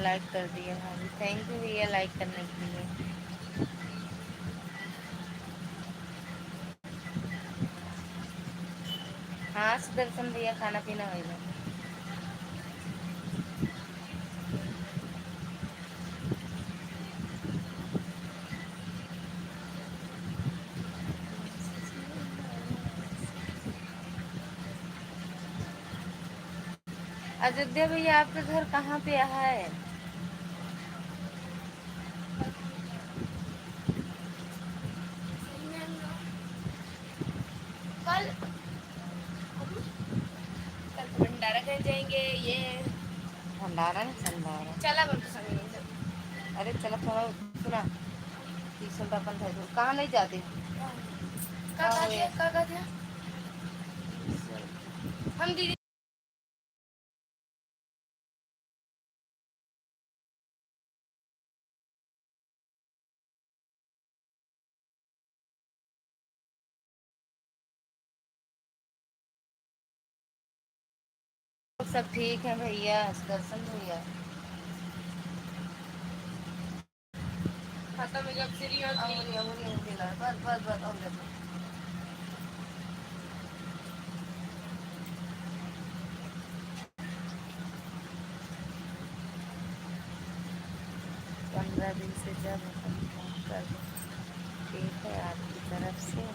Like कर दिया। हाँ जी, थैंक यू भैया लाइक करने के लिए। हाँ सुदर्शन भैया, खाना पीना होगा। अयोध्या भैया आपका घर कहाँ पे है? कल कल तो भंडारा कहीं जाएंगे। ये भंडारा नहीं संडारा चला बम तो संग नहीं सब। अरे चलो थोड़ा सुना तीसरा तो अपन था कहाँ नहीं जाते। का थे हम दीदी सब ठीक है भैया। दर्शन भैया खत्म में जब सीरी होती है बस बस बस और देखो। 15 दिन से जब अपन फोन कर ठीक है आपकी तरफ से।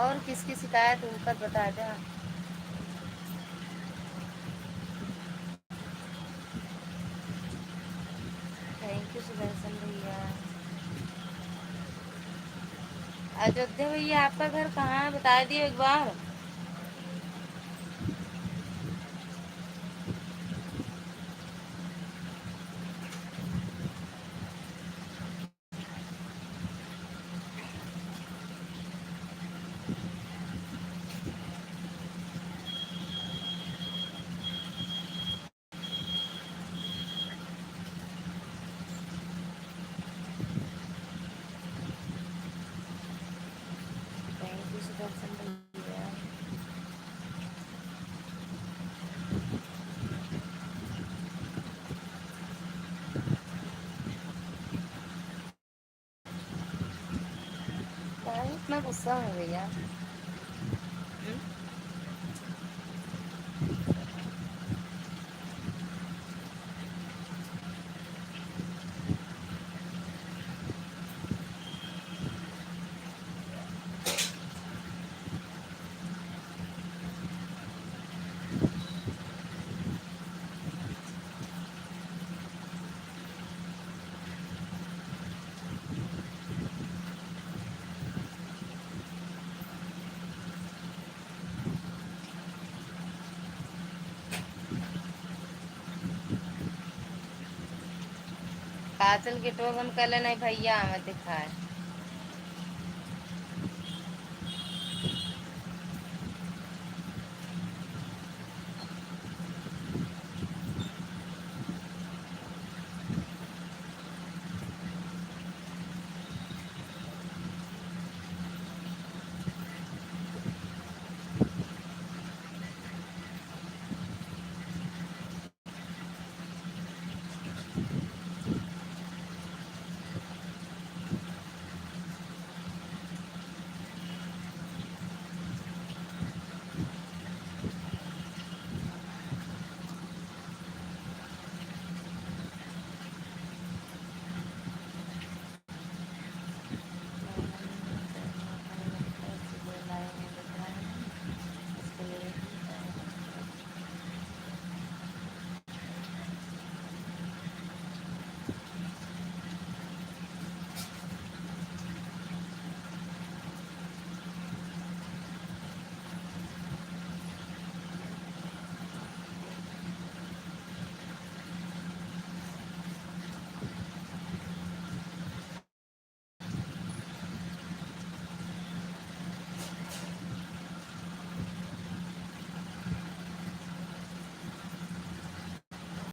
और किसकी शिकायत उनका बता दें। थैंक यू सुदर्शन भैया। अयोध्या भैया आपका घर कहाँ है बता दियो एक बार। थैंक यू सुदर्शन भैया। काहे इतना गुस्सा है भैया? हम्म? काजल गेटवा बंद कर लेना भैया हमें दिखाए।